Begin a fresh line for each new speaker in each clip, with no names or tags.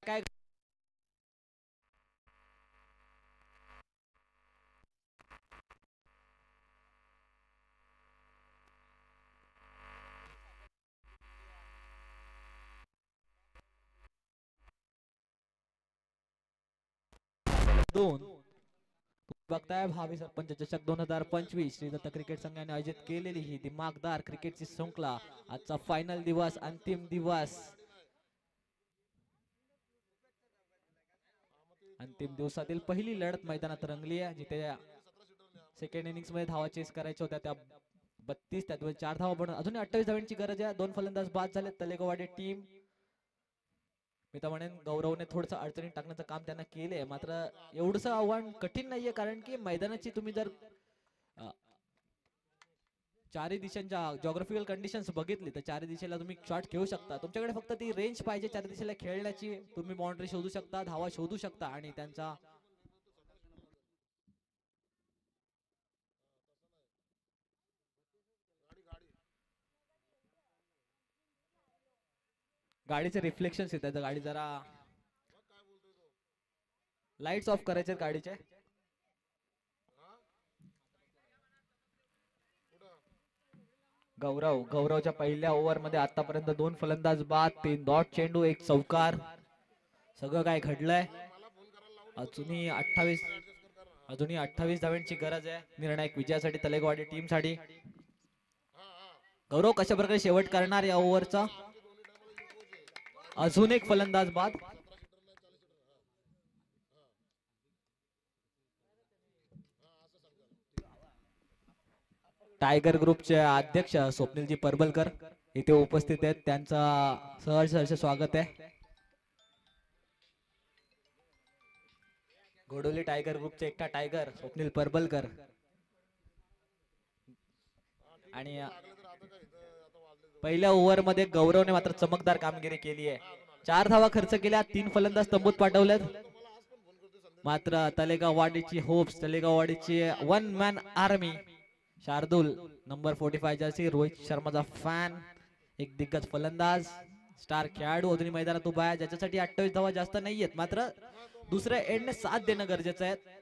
काय दोन बघताय भावी सरपंच चषक 2025 श्री दत्त क्रिकेट संघाने आयोजित केलेली ही दिमागदार क्रिकेटची शृंखला आजचा फायनल दिवस अंतिम दिवस अंतिम दिवसातील पहिली लढत मैदानात रंगली आहे जिथे सेकंड इनिंग्स मध्ये धावा चेस करायच्या होत्या त्या 32 त्यात 4 धावा बनवून अजून 28 धावांची गरज आहे. दोन फलंदाज बाद झाले. तलेगाववाडी टीम मी तर म्हणेन गौरवने थोडंसं अडचणीत टाकण्याचं काम त्यांना केलंय मात्र एवढंसं आव्हान कठीण नाहीये कारण की मैदानाची तुम्ही जर चारही दिशांच्या जॉग्राफिकल कंडिशन्स बघितली तर चारही दिशेला तुम्ही शॉट खेळू शकता. तुमच्याकडे फक्त ती रेंज पाहिजे चारही दिशेला खेळण्याची. तुम्ही बाउंड्री शोधू शकता धावा शोधू शकता आणि त्यांचा गाडीचे रिफ्लेक्शन्स येतात गाडी जरा लाईट्स ऑफ करायचे गाडीचे. गौरवच्या पहिल्या ओव्हर मध्ये आतापर्यंत 2 फलंदाज बाद 3 डॉट चेंडू 1 चौकार सगळं काय घडलंय. अजूनही 28 धावांची गरज आहे निर्णायक विजयासाठी तलेगाववाडी टीम साठी. गौरव कशा प्रकारे शेवट करणार या ओव्हरचा. अजून एक फलंदाज बाद. टायगर ग्रुपचे अध्यक्ष स्वप्नीलजी परबलकर इथे उपस्थित आहेत त्यांचा सहर्ष स्वागत आहे. घोडोली टायगर ग्रुपचे एकटा टायगर स्वप्नील परबलकर आणि पहिल्या ओव्हर मध्ये गौरवने मात्र चमकदार कामगिरी केली आहे. 4 धावा खर्च केल्या 3 फलंदाज तंबूत पाठवलेत मात्र तलेगाववाडीची होप्स तलेगाववाडीची one man army Shardul number 45 jersey Rohit शर्माचा फॅन एक दिग्गज फलंदाज स्टार खेळाडू अजूनही मैदानात उभा आहे ज्याच्यासाठी 28 धावा जास्त नाहीयेत मात्र दुसऱ्या एंडने साथ देणं गरजेचं आहे.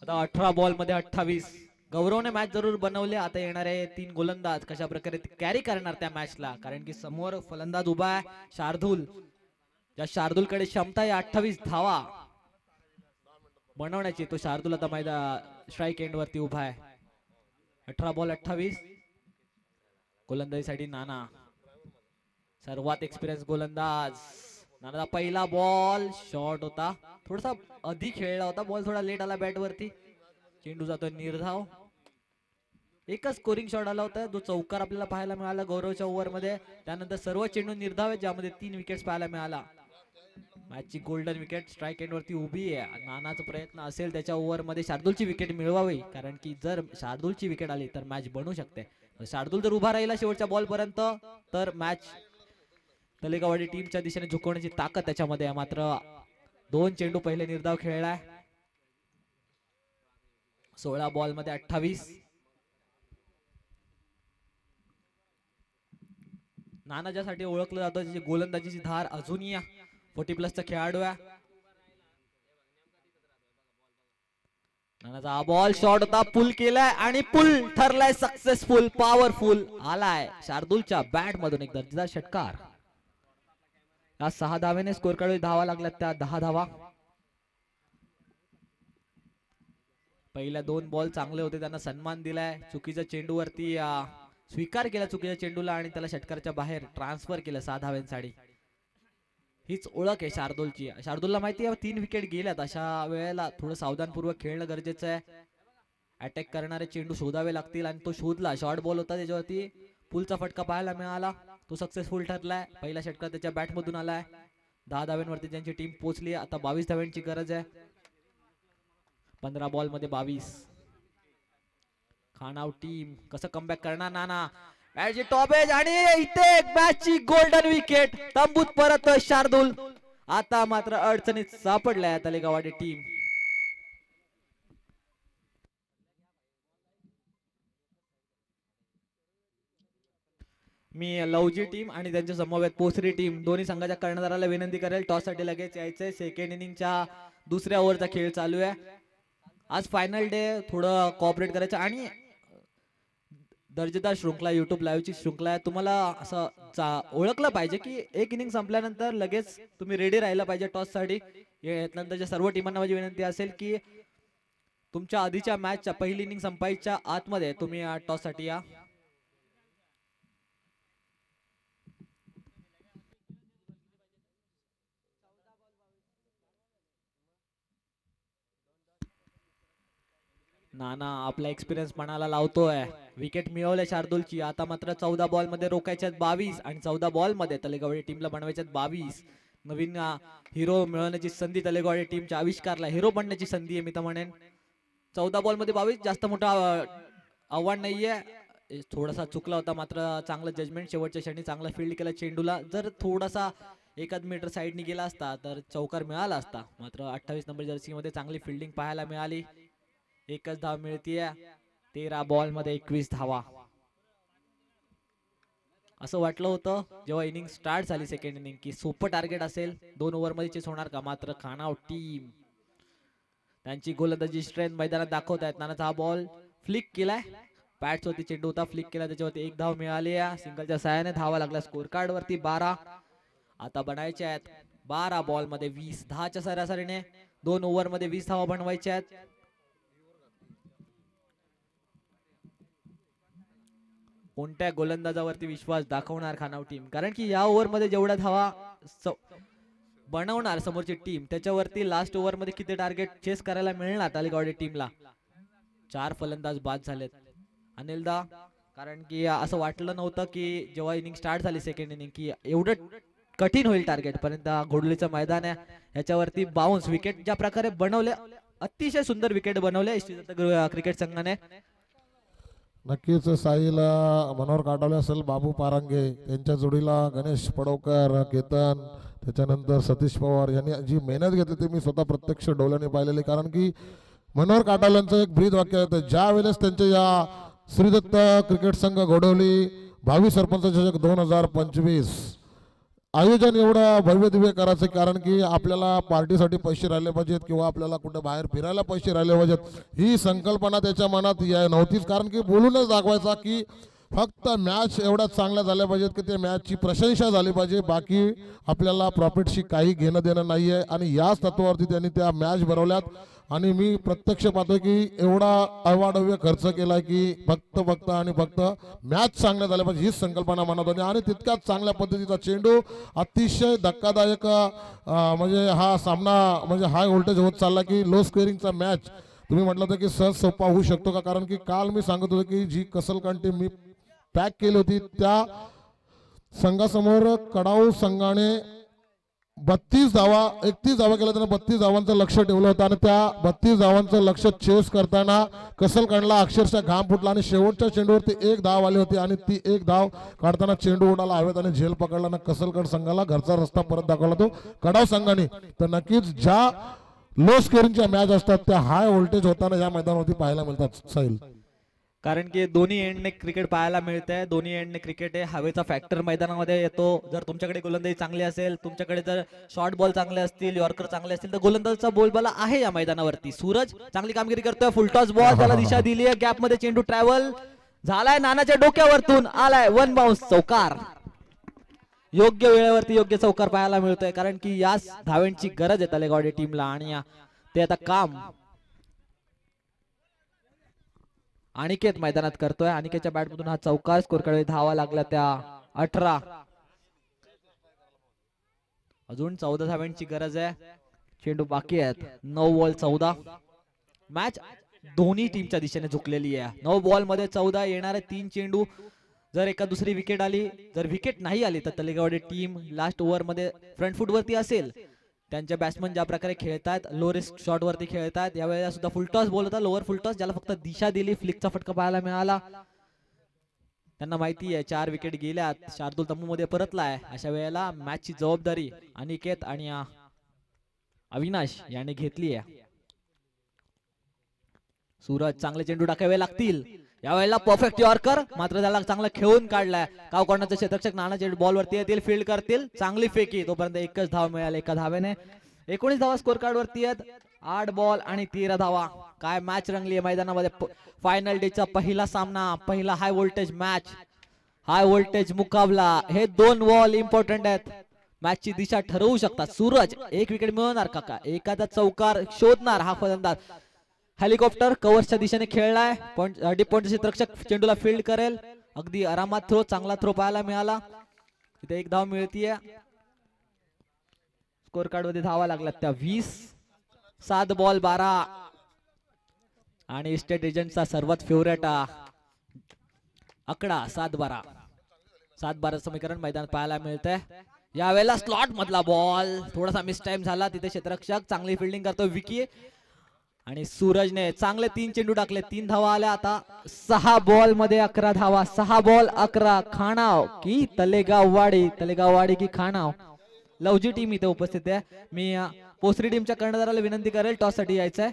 आता 18 बॉल मध्ये 28 गौरवने मॅच जरूर बनवले. आता येणारे 3 गोलंदाज कशा प्रकारे कॅरी करणार त्या मॅचला कारण की समोर फलंदाज उभा आहे शार्दूल ज्या शार्दूल कडे क्षमता आहे 28 धावा बनवण्याची. तो शार्दूल आता मैदान स्ट्राईक एंड वरती उभा आहे. 18 बॉल 28 गोलंदाजीसाठी नाना सर्वात एक्सपिरियन्स गोलंदाज. नानाचा पहिला बॉल शॉर्ट होता थोडासा अधिक खेळला होता बॉल थोडा लेट आला बॅट वरती. चेंडू जातोय निर्धाव. एकच स्कोरिंग शॉट आला होता जो चौकार आपल्याला पाहायला मिळाला गौरवच्या ओव्हर मध्ये. त्यानंतर सर्व चेंडू निर्धाव आहेत ज्यामध्ये 3 विकेट्स पाहायला मिळाला. मॅचची गोल्डन विकेट स्ट्राईक एंड वरती उभी आहे. नानाचा प्रयत्न असेल त्याच्या ओव्हर मध्ये शार्दूलची विकेट मिळवावी कारण की जर शार्दूलची विकेट आली तर मॅच बनू शकते. शार्दूल जर उभा राहिला शेवटच्या बॉल पर्यंत तर मॅच तलेगाववाडी टीमच्या दिशेने झुकवण्याची ताकद त्याच्यामध्ये आहे. मात्र 2 चेंडू पहिले निर्धाव खेळलाय. 16 बॉल मध्ये 28 नाना ज्यासाठी ओळखलं जातं त्याची गोलंदाजीची धार अजूनही 40+ खेळाडू आहे. नानाचा बॉल शॉट होता पुल केलाय आणि पुल ठरलाय सक्सेसफुल पॉवरफुल आलाय शार्दूलच्या बॅट मधून एक दर्जेदार षटकार. या 6 धावेने स्कोर काढून धावा लागल्यात त्या 10 धावा. पहिल्या 2 बॉल चांगले होते त्यांना सन्मान दिलाय. चुकीच्या चेंडूवरती स्वीकार केला चुकीच्या चेंडूला आणि त्याला षटकाराच्या बाहेर ट्रान्सफर केलं 6 धाव्यांसाठी. हीच ओळख आहे शार्दूलची. शार्दूलला माहिती आहे 3 विकेट गेल्यात अशा वेळेला थोडं सावधानपूर्वक खेळणं गरजेचं आहे. अटॅक करणारे चेंडू शोधावे लागतील आणि तो शोधला. शॉर्ट बॉल होता त्याच्यावरती पुलचा फटका पाहायला मिळाला तो सक्सेसफुल ठरलाय. पहिला षटकार त्याच्या बॅट मधून आलाय. 10 धाव्यांवरती त्यांची टीम पोहोचली. आता 22 धाव्यांची गरज आहे. 15 बॉल मध्ये 22. खानाव टीम कसं कमबॅक करणार? नाना मॅचची टॉप एज आणि इथे मॅचची गोल्डन विकेट. तंबूत परत शार्दूल. आता मात्र अडचणीत सापडलाय तलेगाववाडी टीम. मी लवजी टीम आणि त्यांच्या समवेत पोसरी टीम दोन्ही संघाच्या कर्णधाराला विनंती करेल टॉस साठी लगेच यायचंय. सेकंड इनिंगच्या दुसऱ्या ओव्हरचा खेळ चालू आहे. आज फायनल डे, थोडं कॉपरेट करायचं आणि दर्जेदार शृंखला युट्यूब लाईव्हची शृंखला आहे. तुम्हाला असं ओळखलं पाहिजे की एक इनिंग संपल्यानंतर लगेच तुम्ही रेडी राहिला पाहिजे टॉस साठी. यानंतरच्या सर्व टीमांना माझी विनंती असेल की तुमच्या आधीच्या मॅचच्या पहिली इनिंग संपायच्या आतमध्ये तुम्ही टॉस साठी या. नाना आपला एक्सपिरियन्स मनाला लावतोय. विकेट मिळवले शार्दूलची. आता मात्र 14 बॉल मध्ये रोखायच्यात 22 आणि 14 बॉल मध्ये तलेगावडी टीमला बनवायच्यात 22. नवीन हिरो मिळवण्याची संधी तलेगावडी टीमच्या आविष्कारला हिरो बनण्याची संधी आहे मी तर म्हणेन. 14 बॉल मध्ये 22 जास्त मोठं आव्हान नाहीये. थोडासा चुकला होता मात्र चांगलं जजमेंट शेवटच्या क्षणी चांगला फील्ड केला चेंडूला. जर थोडासा एखाद मीटर साईडने गेला असता तर चौकार मिळाला असता. मात्र 28 नंबर जर्सी मध्ये चांगली फिल्डिंग पाहायला मिळाली. एकच धाव मिळतीये. 13 बॉल मध्ये 21 धावा. असं वाटलं होतं जेव्हा इनिंग स्टार्ट झाली सेकंड इनिंग की सोपं टार्गेट असेल, 2 ओव्हर मध्ये चेस होणार का. मात्र खानाव टीम त्यांची गोलंदाजी स्ट्रेंथ मैदानात दाखवत आहेत. नानाचा हा बॉल फ्लिक केलाय. पॅट्स वरती चेंडू होता, फ्लिक केला, त्याच्यावरती 1 धाव मिळाली. सिंगलच्या सहाय्याने धावा लागला. स्कोर कार्ड वरती 12. आता बनायचे आहेत 12 बॉल मध्ये 20. 10च्या सरासरीने 2 ओव्हर मध्ये 20 धावा बनवायच्या आहेत. कोणत्या गोलंदाजावरती विश्वास दाखवणार खानाव टीम, कारण की या ओव्हर मध्ये जेवढ्या धावा बनवणार समोरची टीम त्याच्यावरती लास्ट ओव्हर मध्ये किती टार्गेट चेस करायला मिळणार तालेगावडी टीमला. 4 फलंदाज बाद झालेत अनिलदा, कारण की असं वाटलं नव्हतं की जेव्हा इनिंग स्टार्ट झाली सेकंड इनिंग की एवढं कठीण होईल टार्गेट. पर्यंत घोडलीचं मैदान आहे, याच्यावरती बाउन्स विकेट ज्या प्रकारे बनवले, अतिशय सुंदर विकेट बनवले क्रिकेट संघाने.
नक्कीच साईला मनोहर काटावले असेल, बाबू पारांगे यांच्या जोडीला गणेश पडवकर, केतन, त्याच्यानंतर सतीश पवार यांनी जी मेहनत घेतली ती मी स्वतः प्रत्यक्ष डोळ्याने पाहिलेली. कारण की मनोहर काटावलेंचं एक ब्रीद वाक्य आहे, ज्या वेळेस त्यांच्या या श्रीदत्त क्रिकेट संघ घोडवली 22 सरपंच चषक 2025 आयोजन एवढं भव्य दिव्य करायचं, कारण की आपल्याला पार्टीसाठी पैसे राहिले पाहिजेत किंवा आपल्याला कुठे बाहेर फिरायला पैसे राहिले पाहिजेत ही संकल्पना त्याच्या मनात नव्हतीच. कारण की बोलूनच दाखवायचा की फक्त मॅच एवढ्या चांगल्या झाल्या पाहिजेत की त्या मॅचची प्रशंसा झाली पाहिजे, बाकी आपल्याला प्रॉफिटशी काही घेणं देणं नाही आहे. आणि याच तत्वावरती त्यांनी त्या मॅच बनवल्यात आणि मी प्रत्यक्ष पाहतोय की एवढा अवाढव्य खर्च केला की फक्त मॅच चांगल्या झाल्या पाहिजे हीच संकल्पना मनात होती. आणि तितक्याच चांगल्या पद्धतीचा चेंडू, अतिशय धक्कादायक म्हणजे हा सामना म्हणजे हाय व्होल्टेज होत चालला की लो स्कोअरिंगचा मॅच तुम्ही म्हटलं होतं की सहज सोपा होऊ शकतो का. कारण की काल मी सांगत होतो की जी कसलकान टीम मी पॅक केली होती त्या संघासमोर कडाऊ संघाने 32 धावा 31 धावा केल्या, त्याने 32 धावांचं लक्ष ठेवलं होतं आणि त्या 32 धावांचं लक्ष चेस करताना कसलकांडला अक्षरशः घाम फुटला आणि शेवटच्या चेंडूवरती 1 धाव आली होती आणि ती 1 धाव काढताना चेंडू उडाला हवेत आणि झेल पकडला ना कसलकड संघाला घरचा रस्ता परत दाखवला तो कडाव संघाने. तर नक्कीच ज्या लो स्कोरिंगच्या मॅच असतात त्या हाय व्होल्टेज होताना या मैदानावरती पाहायला मिळतात साहिल.
कारण की दोन्ही एंडने क्रिकेट पाहायला मिळतंय. दोन्ही एंडने क्रिकेट आहे, हवेचा फॅक्टर मैदानामध्ये येतो. जर तुमच्याकडे गोलंदाजी चांगली असेल, तुमच्याकडे जर शॉर्ट बॉल चांगले असतील, यॉर्कर चांगले असतील तर गोलंदाजीचा बोलबाला आहे या मैदानावरती. सूरज चांगली कामगिरी करतोय, फुलटॉस बॉल त्याला दिशा दिली आहे, गॅप मध्ये चेंडू ट्रॅव्हल झालाय, नानाच्या डोक्यावरतून आलाय 1 बाउन्स चौकार. योग्य वेळेवरती योग्य चौकार पाहायला मिळतोय, कारण की याच धाव्यांची गरज आहे तलेगावडी टीमला आणि ते आता काम अनिकेत मैदानात करतोय. अनिकेतच्या बॅटमधून हा चौकार, स्कोर कडे धावा लागला त्या 18. अजून 14 धाव्यांची गरज आहे, चेंडू बाकी आहेत. 9 बॉल 14. मॅच दोन्ही टीमच्या दिशेने झुकलेली आहे. 9 बॉल मध्ये 14 येणारे 3 चेंडू जर एका दुसरी विकेट आली, जर विकेट नाही आली तर तलेगाववाडी टीम लास्ट ओव्हर मध्ये फ्रंट फूट वरती असेल. त्यांच्या बॅट्समन ज्या प्रकारे खेळतात, लो रिस्क शॉट वरती खेळतात. यावेळेला सुद्धा फुलटॉस बॉल होता, लोअर फुलटॉस, ज्याला फक्त दिशा दिली, फ्लिकचा फटका पाहायला मिळाला. त्यांना माहिती आहे 4 विकेट गेल्यात, शार्दूल तंबूमध्ये परतलाय. अशा वेळेला मॅचची जबाबदारी अनिकेत आणि अविनाश याने घेतली आहे. सूरज चांगले चेंडू टाकावे लागतील. यावेळेला परफेक्ट यॉर्कर, मात्र त्याला चांगला खेळून काढलाय. काव कोणाचे क्षेत्ररक्षक नाना चेंडू बॉल वरती येतील, फील्ड करतील, चांगली फेकी. तोपर्यंत एकच धाव मिळाली एका धावेने. 19 धावा स्कोर कार्ड वरती आहेत. 8 बॉल आणि 13 धावा. काय मॅच रंगली आहे मैदानामध्ये. फायनल डे चा पहिला सामना, पहिला high voltage match, high voltage मुकाबला. हे 2 बॉल इम्पॉर्टंट आहेत, मॅचची दिशा ठरवू शकतात. सूरज 1 विकेट मिळवणार का, एखादा चौकार शोधणार हा फलंदाज. हेलिकॉप्टर कव्हर्सच्या दिशेने खेळलाय. डीप पॉइंट क्षेत्ररक्षक चेंडूला फील्ड करेल. अगदी आरामात थ्रो, चांगला थ्रो पाहायला मिळाला. इथे 1 धाव मिळतीये. स्कोर कार्ड मध्ये धावा लागल्यात त्या 20. 7 बॉल 12 आणि इस्टेट एजंटचा सर्वात फेवरेट आकडा 7-12. 7-12 समीकरण मैदानात पाहायला मिळतंय. यावेळेला स्लॉट मधला बॉल थोडासा मिस टाइम झाला. तिथे क्षेत्ररक्षक चांगली फिल्डिंग करतो विकी. आणि सूरजने चांगले 3 चेंडू टाकले, 3 धावा आल्या. आता 6 बॉल मध्ये 11 धावा. 6 बॉल 11. खाणाव की तलेगाववाडी, तलेगाववाडी की खाणाव. लवजी टीम इथे उपस्थित आहे. मी पोसरी टीमच्या कर्णधाराला विनंती करेल टॉस साठी यायचंय.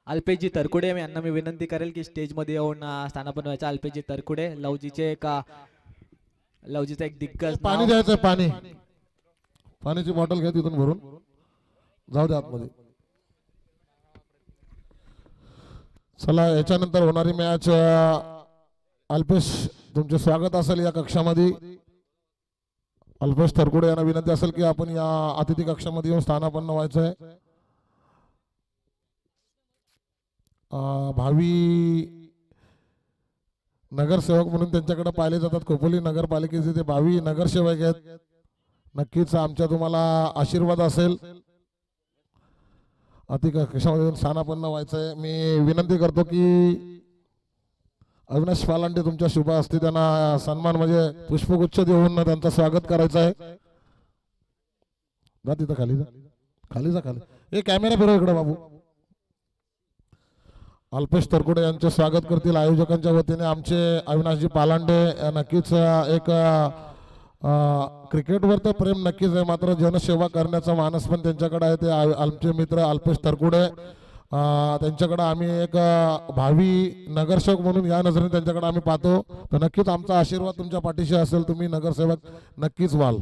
अल्पेशजी तरकुडे यांना मी विनंती करेल की स्टेज मध्ये येऊन स्थानापन्न व्हायचं. अल्पेशजी तरकुडे लवजीचे एक दिग्गज.
पाणी द्यायचं, पाणी, पाण्याची बॉटल घ्या तिथून भरून, जाऊ दे आतमध्ये. चला, याच्यानंतर होणारी मॅच. अल्पेश तुमचे स्वागत असेल या कक्षामध्ये. अल्पेश तरकुडे यांना विनंती असेल की आपण या अतिथी कक्षामध्ये येऊन स्थानापन्न व्हायचं आहे. भावी नगरसेवक म्हणून त्यांच्याकडे पाहिले जातात. खोपोली नगरपालिकेचे ते भावी नगरसेवक आहेत. नक्कीच आमच्या तुम्हाला आशीर्वाद असेल. कक्षामध्ये स्थानापन्न व्हायचंय. मी विनंती करतो की अविनाश पालांडे तुमच्या शुभ हस्ते त्यांना सन्मान म्हणजे पुष्पगुच्छ देऊन त्यांचं स्वागत करायचं आहे. जा तिथं खाली, जा खाली, जा खाली. हे कॅमेरा फिरव इकडे बाबू. अल्पेश तरकुडे यांचे स्वागत करतील आयोजकांच्या वतीने आमचे अविनाशजी पालांडे. नक्कीच एक क्रिकेटवर तर प्रेम नक्कीच आहे, मात्र जनसेवा करण्याचा मानस पण त्यांच्याकडे आहे. ते आमचे मित्र अल्पेश तरकुडे, त्यांच्याकडे आम्ही एक भावी नगरसेवक म्हणून या नजरेने त्यांच्याकडे आम्ही पाहतो. तर नक्कीच आमचा आशीर्वाद तुमच्या पाठीशी असेल. तुम्ही नगरसेवक नक्कीच व्हाल.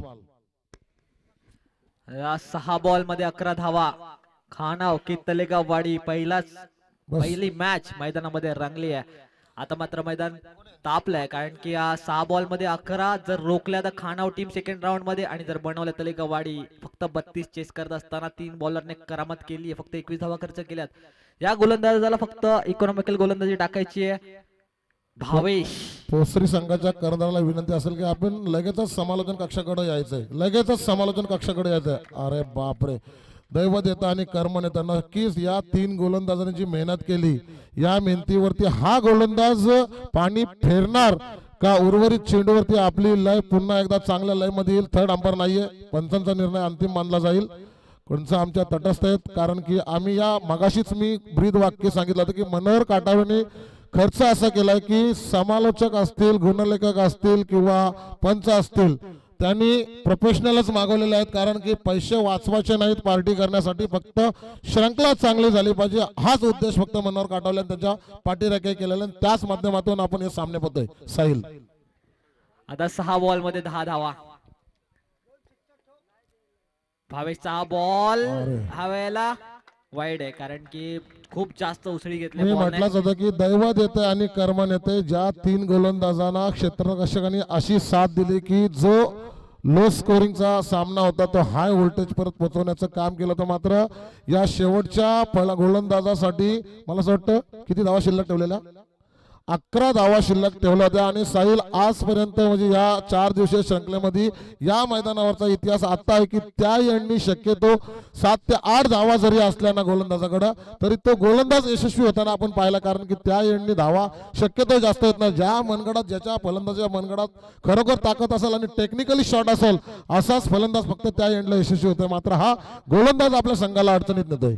6 बॉल मध्ये 11 धावा. खानाव की तलेगाववाडी पहिली मॅच मैदानामध्ये रंगली आहे. आता मात्र मैदान तापलंय, कारण की 6 बॉल मध्ये 11 जर रोखल्या तर खानाव टीम सेकंड राऊंड मध्ये, आणि जर बनवल्या तलेगाववाडी फक्त 32 चेस करत असताना 3 बॉलरने करामत केली आहे. फक्त 21 धावा खर्च केल्यात. या गोलंदाजाला फक्त इकॉनॉमिकल गोलंदाजी टाकायची आहे. भावेश
पोसरी संघाच्या कर्णधाराला विनंती असेल की आपण लगेचच समालोचन कक्षाकडे यायचंय, लगेचच समालोचन कक्षाकडे यायचंय. अरे बापरे, दैवत येतं आणि कर्म नेतं. नक्कीच या 3 गोलंदाजांनी जी मेहनत केली, या मेहनतीवरती हा गोलंदाज पाणी फेरणार का उर्वरित चेंडूवरती आपली लय पुन्हा एकदा चांगल्या लय मध्ये येईल. थर्ड अंपायर नाहीये, पंचांचा निर्णय अंतिम मानला जाईल. कोणचं आमच्या तटस्थ आहेत, कारण की आम्ही या मगाशीच मी ब्रीद वाक्य सांगितलं होतं की मनोहर काटावेने खर्च असा केलाय की समालोचक असतील, गुणलेखक असतील किंवा पंच असतील, त्यांनी प्रोफेशनलच मागवलेले आहेत. कारण की पैसे वाचवायचे नाहीत पार्टी करण्यासाठी, फक्त श्रृंखला चांगली झाली पाहिजे हाच उद्देश फक्त मनोहर काटावले त्यांच्या पाठीराखे केलेला. त्याच माध्यमातून आपण हे सामने पाहतोय. साहिल
आता 6 बॉल मध्ये 10 धावा. भावेशचा बॉल हा वेळेला वाईड आहे, कारण की खूप जास्त उसळी घेतली.
मी म्हटलंच होतं की दैवत येते आणि कर्म नेते. ज्या 3 गोलंदाजांना क्षेत्ररक्षकांनी अशी साथ दिली की जो लो स्कोरिंगचा सामना होता तो हाय व्होल्टेज परत पोहोचवण्याचं काम केलं होतं. मात्र या शेवटच्या गोलंदाजासाठी मला असं वाटतं किती धावा शिल्लक ठेवलेल्या, 11 धावा शिल्लक ठेवल्या होत्या आणि साहिल आजपर्यंत म्हणजे या 4 दिवसीय श्रृंखलेमध्ये या मैदानावरचा इतिहास आता आहे की त्या एंडनी शक्यतो 7 ते 8 धावा जरी असल्या ना गोलंदाजाकडे तरी तो गोलंदाज यशस्वी होताना आपण पाहिला, कारण की त्या एंडनी धावा शक्यतो जास्त येत नाही. ज्या मनगडात ज्याच्या फलंदाजाच्या मनगडात खरोखर ताकद असेल आणि टेक्निकली शॉट असेल असाच फलंदाज फक्त त्या एंडला यशस्वी होतोय. मात्र हा गोलंदाज आपल्या संघाला अडचणीत नेतोय.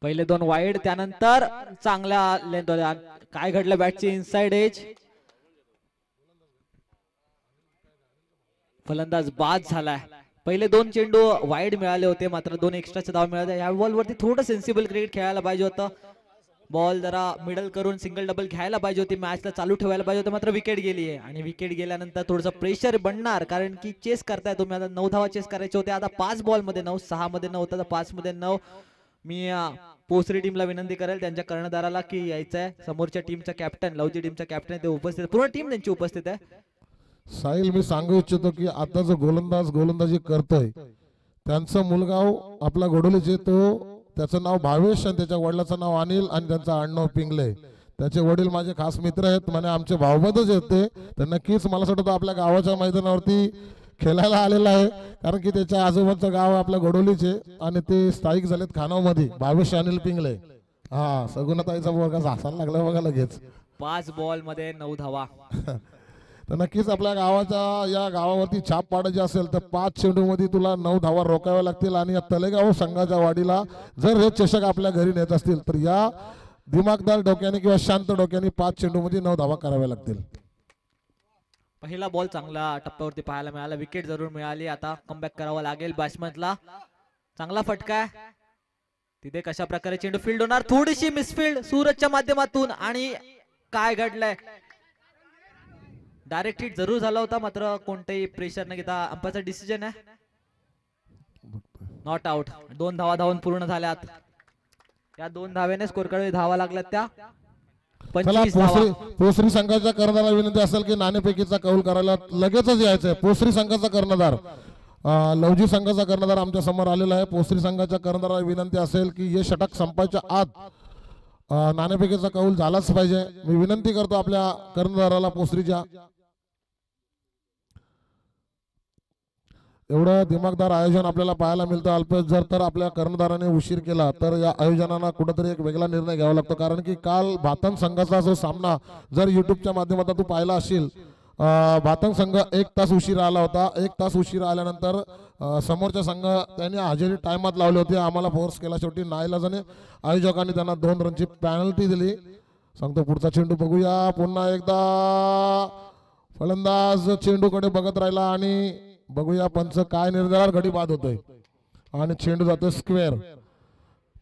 पहिले 2 वाईड, त्यानंतर चांगल्या लेंथ होत्या. काय घडलं बॅटची इनसाइड एज, फलंदाज बाद झालाय. पहिले 2 चेंडू वाईड मिळाले होते, मात्र 2 एक्स्ट्राचे धाव मिळाले. या बॉल वरती थोडं सेन्सिबल क्रिकेट खेळायला पाहिजे होतं. बॉल जरा मिडल करून सिंगल डबल घ्यायला पाहिजे होती, मॅचला चालू ठेवायला पाहिजे होतं. मात्र विकेट गेली आहे आणि विकेट गेल्यानंतर थोडंसं प्रेशर बनणार, कारण की चेस करताय तुम्ही. आता 9 धावा चेस करायचे होते. आता 5 बॉल मध्ये 9, 6 मध्ये 9 होता, 5 मध्ये 9. मी पोसरी टीमला विनंती करेल त्यांच्या कर्णधाराला की यायचं आहे. समोरच्या टीमचा कॅप्टन, लवजी टीमचा कॅप्टन ते उपस्थित, पूर्ण टीम त्यांची उपस्थित आहे.
साहिल, मी सांगू इच्छितो की आता जो गोलंदाजी करतोय त्यांचं मुलगाव आपला घोडोलीचे, तो त्याचं नाव भावेश आणि त्याच्या वडिलाचं नाव अनिल आणि त्यांचं आडनाव पिंगले. त्याचे वडील माझे खास मित्र आहेत, म्हणजे आमचे भावबंधच आहेत ते. तर नक्कीच मला असं वाटतं आपल्या गावाच्या मैदानावरती खेळायला आलेला आहे, कारण की त्याच्या आजोबाचं गाव आपल्या घोडोलीचे आणि ते स्थायिक झालेत खानावमध्ये. भावेश अनिल पिंगले. हा, सगुणाताईचा मुलगा हसायला लागला बघा लगेच.
5 बॉल मध्ये 9 धावा.
तर नक्कीच आपल्या गावाच्या या गावावरती छाप पाडायची असेल तर 5 चेंडूमध्ये तुला 9 धावा रोखाव्या लागतील. आणि या तलेगाव संघाच्या वाडीला जर हे चषक आपल्या घरी नेत असतील तर या दिमागदार डोक्याने किंवा शांत डोक्याने 5 चेंडूमध्ये 9 धावा कराव्या लागतील.
पहिला बॉल चांगला टप्प्यावरती पाहायला मिळाला, विकेट जरूर मिळाली. आता कमबॅक करावा लागेल बॅट्समनला. चांगला फटका, तिथे कशा प्रकारे चेंडू फील्ड होणार, थोडीशी मिसफील्ड सूरजच्या माध्यमातून. आणि काय घडलंय, डायरेक्ट हिट जरूर झाला होता, मात्र कोणतेही प्रेशर न घेता अंपायरचा डिसिजन आहे नॉट आउट. 2 धावा धावून पूर्ण झाल्यात. या 2 धावेने स्कोर कडे धावा लागल्यात त्या 25 धावा.
पोसरी संघाच्या कर्णधाराला विनंती असेल की नाणेफेकीचा कौल करायला लगेचच यायचंय. पोसरी संघाचा कर्णधार, लवजी संघाचा कर्णधार आमच्या समोर आलेला आहे. पोसरी संघाच्या कर्णधाराला विनंती असेल की हे षटक संपायच्या आत नाणेफेकीचा कौल झालाच पाहिजे. मी विनंती करतो आपल्या कर्णधाराला पोसरीच्या. एवढं दिमागदार आयोजन आपल्याला पाहायला मिळतं. अल्पेश, जर तर आपल्या कर्णधाराने उशीर केला तर या आयोजनाला कुठेतरी एक वेगळा निर्णय घ्यावा लागतो, कारण की काल भातंग संघाचा जो सामना जर युट्यूबच्या माध्यमातून तू पाहिला असेल, भातंग संघ 1 तास उशीर आला होता. 1 तास उशीर आल्यानंतर समोरच्या संघ त्यांनी हजेरी टायमात लावली होती. आम्हाला फोर्स केला, शेवटी नाईलाजाने आयोजकांनी त्यांना 2 रनची पॅनल्टी दिली. सांगतो पुढचा चेंडू बघूया. पुन्हा एकदा फलंदाज चेंडूकडे बघत राहिला आणि बघूया पंच काय निर्धार. घडी बाद होतोय आणि चेंडू जातोय स्क्वेअर.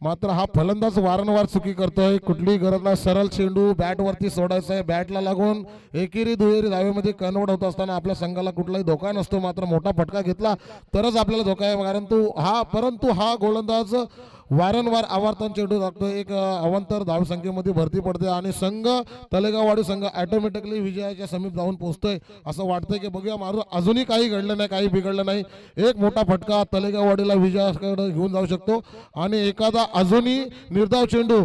मात्र हा फलंदाज वारंवार चुकी करतोय. कुठलीही गरज नाही, सरळ चेंडू बॅट वरती सोडायचा आहे. बॅटला लागून एकेरी दुहेरी धावेमध्ये कन्वर्ट होत असताना आपल्या संघाला कुठलाही धोका नसतो. मात्र मोठा फटका घेतला तरच आपल्याला धोका आहे. परंतु हा गोलंदाज वारंवार आवर्तन चेंडू टाकतोय. एक अवांतर धावसंख्येमध्ये भरती पडते आणि संघ तलेगाववाडी संघ ऑटोमॅटिकली विजयाच्या समीप जाऊन पोहोचतोय असं वाटतंय. की बघूया मारू, अजूनही काही घडलं नाही, काही बिघडलं नाही. एक मोठा फटका तलेगाववाडीला विजयाकडे घेऊन जाऊ शकतो आणि एखादा अजूनही निर्धाव चेंडू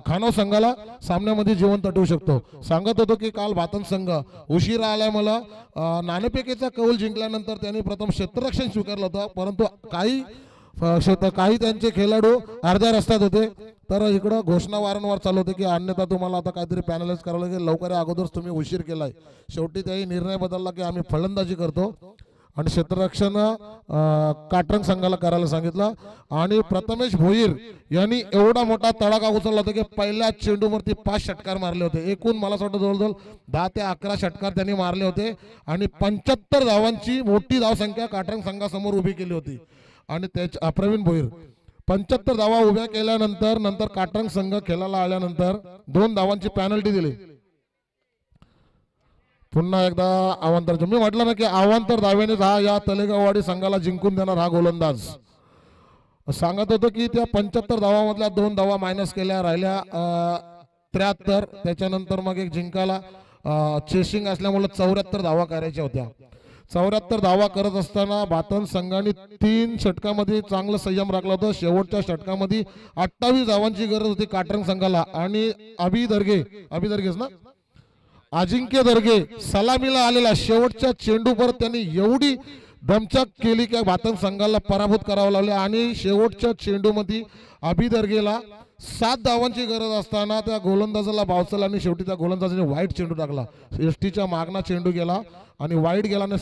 खानव संघाला सामन्यामध्ये जिवंत ठेवू शकतो. सांगत होतो की काल भातंग संघ उशिरा आलाय. मला नाणेफेकीचा कौल जिंकल्यानंतर त्यांनी प्रथम क्षेत्ररक्षण स्वीकारलं होतं, परंतु काही त्यांचे खेळाडू अर्ध्या रस्त्यात होते. तर इकडं घोषणा वारंवार चालू होते की अन्यथा तुम्हाला आता काहीतरी पॅनलाइज करावं लागेल, लवकर अगोदरच तुम्ही उशीर केलाय. शेवटी त्याही निर्णय बदलला की आम्ही फलंदाजी करतो आणि क्षेत्ररक्षण काटरंग संघाला करायला सांगितलं. आणि प्रथमेश भोईर यांनी एवढा मोठा तडाखा उचलला होता की पहिल्या चेंडूवरती 5 षटकार मारले होते. एकूण मला असं वाटतं जवळजवळ 10 ते 11 षटकार त्यांनी मारले होते आणि 75 धावांची मोठी धावसंख्या काटरंग संघासमोर उभी केली होती. आणि त्याच्या प्रवीण भोईर 75 धावा उभ्या केल्यानंतर काटरंग संघ खेळायला आल्यानंतर 2 धावांची पॅनल्टी दिली. पुन्हा एकदा अवांतर, मी म्हटलं ना की अवांतर धावेने हा या तलेगाववाडी संघाला जिंकून देणार हा गोलंदाज. सांगत होतो की त्या 75 धावामधल्या 2 धावा मायनस केल्या, राहिल्या 73. त्याच्यानंतर मग एक जिंकायला चेसिंग असल्यामुळे 74 धावा करायच्या होत्या. 74 धावा करत असताना बातन संघाने 3 षटकामध्ये चांगलं संयम राखला होता. शेवटच्या षटकामध्ये 28 धावांची गरज होती काटरंग संघाला आणि अभिदर्गेच ना अजिंक्य दर्गे सलामीला आलेला शेवटच्या चेंडूवर त्यांनी एवढी दमछाक केली की बातन संघाला पराभूत करावं लागले आणि शेवटच्या चेंडूमध्ये अभिदर्गेला 7 धावांची गरज असताना त्या गोलंदाजाला बावचला आणि शेवटी त्या गोलंदाजाने वाईट चेंडू टाकला. एसटीच्या मागना चेंडू गेला आणि वाईट गेला ना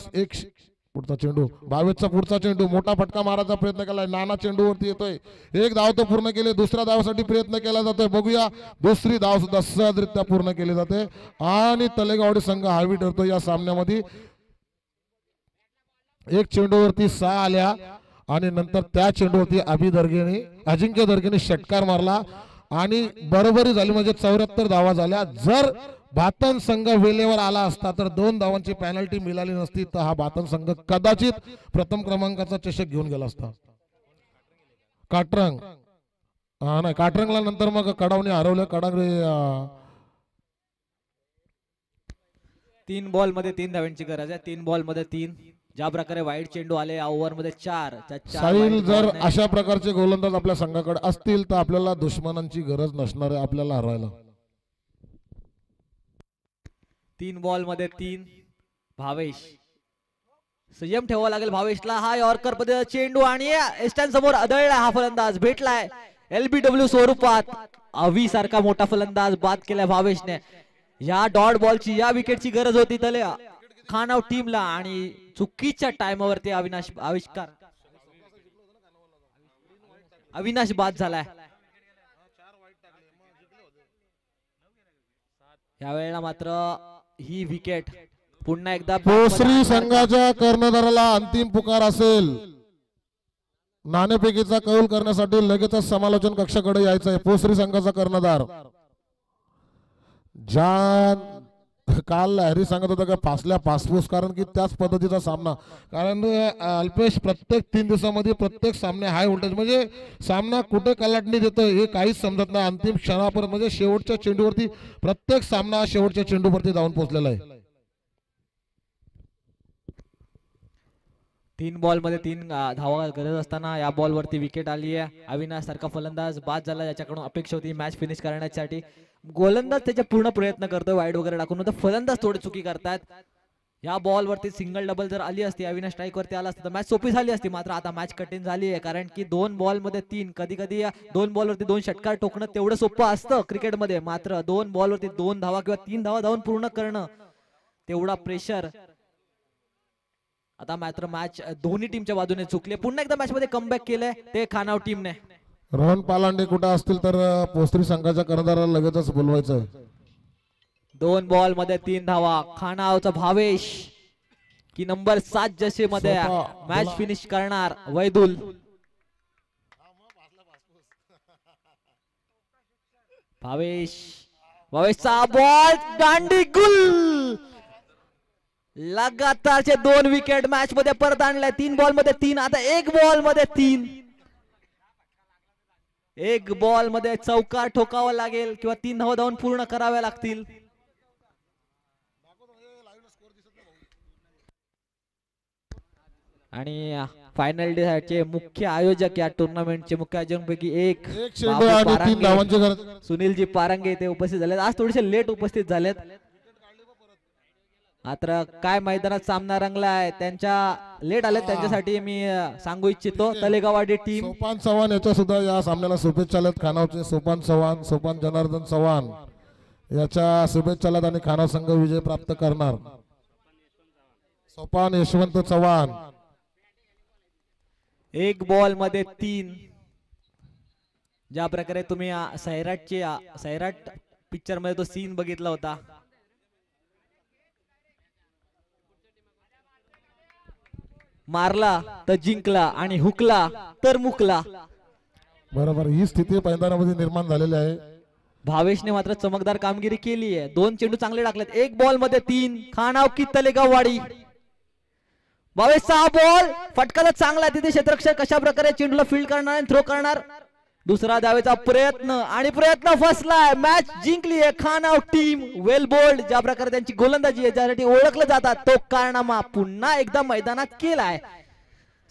पुढचा चेंडू 22चा पुढचा चेंडू मोठा फटका मारायचा प्रयत्न केलाय. नाना चेंडूवरती येतोय. एक धाव तो पूर्ण केले. दुसऱ्या धावासाठी प्रयत्न केला जातोय. बघूया दुसरी धाव सुद्धा सहजरित्या पूर्ण केली जाते आणि तलेगावडी संघ हावी ठरतो या सामन्यामध्ये. एक चेंडूवरती 6 आल्या आणि नंतर त्या चेंडूवरती अजिंक्य दर्गेने षटकार मारला आणि बरोबरी झाली म्हणजे 74 धावा झाल्या. जर बातन संघ वेळेवर आला असता तर 2 धावांची पेनल्टी मिळाली नसती तर हा बातन संघ कदाचित प्रथम क्रमांकाचा चषक घेऊन गेला असता. काटरंग नाही काटरंगला नंतर मग कडावने हरवलं. कडावणे
3 बॉल मध्ये 3 धावांची गरज आहे. 3 बॉल मध्ये 3. ज्या प्रकारे वाईट चेंडू आले ओव्हर मध्ये 4
साहिल जर अशा प्रकारचे गोलंदाज आपल्या संघाकडे असतील तर आपल्याला दुश्मनांची गरज नसणार आहे आपल्याला हरवायला.
3 बॉल मध्ये 3. भावेश संयम ठेवावा लागेल भावेशला. हा यॉर्कर मध्ये चेंडू आणि एस्टन समोर आदळला. हा फलंदाज भेटलाय LBW स्वरूपात. अवी सारखा मोठा फलंदाज बाद केलाय भावेशने. या डॉट बॉलची या विकेटची गरज होती तले खानाव टीमला आणि चुकीच्या टाइमवरती अविनाश बाद झालाय. यावेळेला मात्र ही विकेट पुन्हा एकदा
भोसरी संघाच्या कर्णधाराला अंतिम पुकार असेल. नाणेफेकीचा कौल करण्यासाठी लगेचच समालोचन कक्षाकडे यायचं आहे. भोसरी संघाचा कर्णधार काल हरी सांगत होता का फासल्या फासफूस कारण की त्याच पद्धतीचा सामना कारण अल्पेश प्रत्येक 3 दिवसामध्ये प्रत्येक सामने हाय व्होल्टेज म्हणजे सामना कुठे कलाटणी देतोय हे काहीच समजत नाही. अंतिम क्षणापर्यंत म्हणजे शेवटच्या चेंडूवरती प्रत्येक सामना शेवटच्या चेंडूवरती जाऊन पोहोचलेला आहे.
3 बॉल मध्ये 3 धावा गरज असताना या बॉल वरती विकेट आली आहे. अविनाश सारखा फलंदाज बाद झाला ज्याच्याकडून अपेक्षा होती मॅच फिनिश करण्यासाठी. गोलंदाज त्याचे पूर्ण प्रयत्न करतोय वाईड वगैरे टाकून तर फलंदाज थोडी चुकी करतात. या बॉल वरती सिंगल डबल जर आली असती अविनाश स्ट्राईक वरती आला असता तर मॅच सोपी झाली असती. मात्र आता मॅच कठीण झाली आहे कारण की 2 बॉल मध्ये 3 कधी कधी 2 बॉल वरती 2 षटकार ठोकणं तेवढं सोपं असतं क्रिकेटमध्ये. मात्र 2 बॉल वरती 2 धावा किंवा 3 धावा धावून पूर्ण करणं तेवढा प्रेशर. आता मात्र मॅच दोन्ही टीमच्या बाजूने चुकले. पुन्हा एकदा मॅच मध्ये कमबॅक केलंय ते खानाव टीमने.
रोहन पालांडे कुठे असतील तर भोसरी संघाच्या कर्णधाराला लगेचच बोलवायचं आहे.
2 बॉल मध्ये 3 धावा. खानावचा भावेश की नंबर 7 जसे मध्ये मॅच फिनिश करणार वैदुल. भावेशचा बॉल दांडी गुल. लगातारचे 2 विकेट मॅच मध्ये परत आणले. 3 बॉल मध्ये 3. आता 1 बॉल मध्ये 3. 1 बॉल मध्ये चौकार ठोकावा लागेल किंवा 3 धावा धावून पूर्ण कराव्या लागतील. आणि फायनल डे चे मुख्य आयोजक या टुर्नामेंटचे मुख्य आयोजकांपैकी एक सुनीलजी पारंगे ते उपस्थित झालेत. आज थोडेसे लेट उपस्थित झालेत. मात्र काय मैदानात सामना रंगलाय त्यांच्या लेट आले त्यांच्यासाठी मी सांगू इच्छितो. तलेगाववाडी टीम
सोपान चव्हाण याच्या सुद्धा या सामन्याला शुभेच्छा आहेत. खानावचे सोपान चव्हाण सोपान जनार्दन चव्हाण याच्या शुभेच्छा आहेत आणि खानाव संघ विजय प्राप्त करणार. सोपान यशवंत चव्हाण.
1 बॉल मध्ये 3. ज्या प्रकारे तुम्ही सैराट पिक्चर मध्ये तो सीन बघितला होता. मारला तर जिंकला आणि हुकला तर मुकला.
बरोबर ही स्थिती मैदानामध्ये निर्माण झालेली आहे.
भावेशने मात्र चमकदार कामगिरी केली आहे. 2 चेंडू चांगले टाकलेत. 1 बॉल मध्ये 3. खानाव की तलेगाववाडी. भावेशचा बॉल फटकाला चांगला तिथे क्षेत्ररक्षक कशा प्रकारे चेंडूला फील्ड करणार आणि थ्रो करणार दुसरा धावेचा प्रयत्न आणि प्रयत्न फसलाय. मॅच जिंकली आहे खानाव टीम. वेल बोल्ड ज्या प्रकारे त्यांची गोलंदाजी आहे ज्यासाठी ओळखलं जातात तो कारनामा पुन्हा एकदा मैदानात केलाय.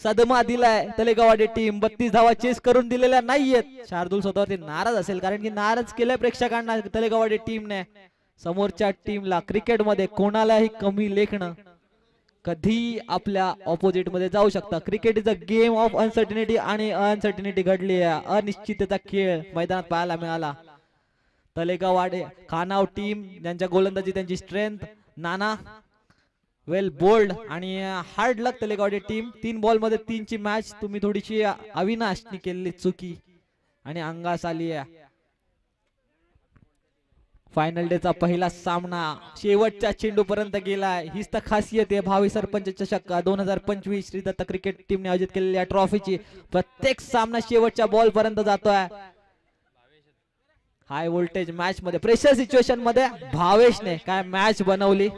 सदमा दिलाय तलेगाववाडी टीम. 32 धावा चेस करून दिलेल्या नाहीयेत. शार्दूल स्वतःवरती नाराज असेल कारण की नाराज केलंय प्रेक्षकांना तलेगाववाडी टीमने. समोरच्या टीमला क्रिकेटमध्ये कोणालाही कमी लेखणं कधी आपल्या ऑपोजिट मध्ये जाऊ शकता. Cricket is a game of uncertainty आणि अनसर्टिनिटी घडली आहे. अनिश्चिततेचा खेळ मैदानात पाहायला मिळाला. तलेगाववाडी खानाव टीम ज्यांच्या गोलंदाजी त्यांची स्ट्रेंथ. नाना वेल बोल्ड आणि हार्ड लक तलेगाववाडी टीम. 3 बॉल मध्ये 3 ची मॅच. तुम्ही थोडीशी अविनाशनी केलेली चुकी आणि अंगास आली आहे. फायनल डे चा पहिला सामना शेवटच्या चेंडू पर्यंत गेलाय. हीच तर खासियत आहे भावी सरपंच चषक 2025 श्रीदत्त क्रिकेट टीमने आयोजित केलेल्या ट्रॉफीची. प्रत्येक सामना शेवटच्या बॉल पर्यंत जातोय. हाय व्होल्टेज मॅच मध्ये प्रेशर सिच्युएशन मध्ये भावेशने काय मॅच बनवली.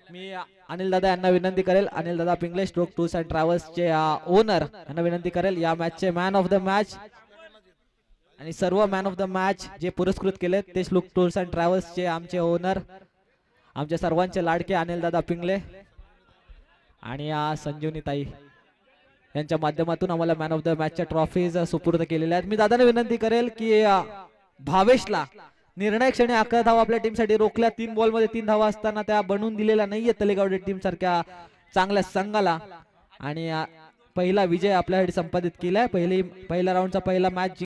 मी अनिल दादा यांना विनंती करेल, Anil Dada Pingale stroke tours and travels चे ओनर यांना विनंती करेल या मॅच चे मॅन ऑफ द मॅच आणि सर्व मॅन ऑफ द मॅच जे पुरस्कृत केले ते श्लोक टूर्स अँड ट्रॅव्हल्स चे आमचे ओनर आमच्या सर्वांचे लाडके अनिल दादा पिंगले आणि संजीवनी ताई यांच्या माध्यमातून आम्हाला मॅन ऑफ द मॅच च्या ट्रॉफीज सुपूर्द केलेल्या आहेत. मी दादाने विनंती करेल की भावेशला निर्णय क्षणी 11 धावा आपल्या टीम साठी रोखल्या. 3 बॉल मध्ये 3 धावा असताना त्या बनवून दिलेल्या नाहीये तलेगावडी टीम सारख्या चांगल्या संघाला. आणि पहिला विजय आपल्यासाठी संपादित केलाय. पहिला राऊंडचा पहिला मॅच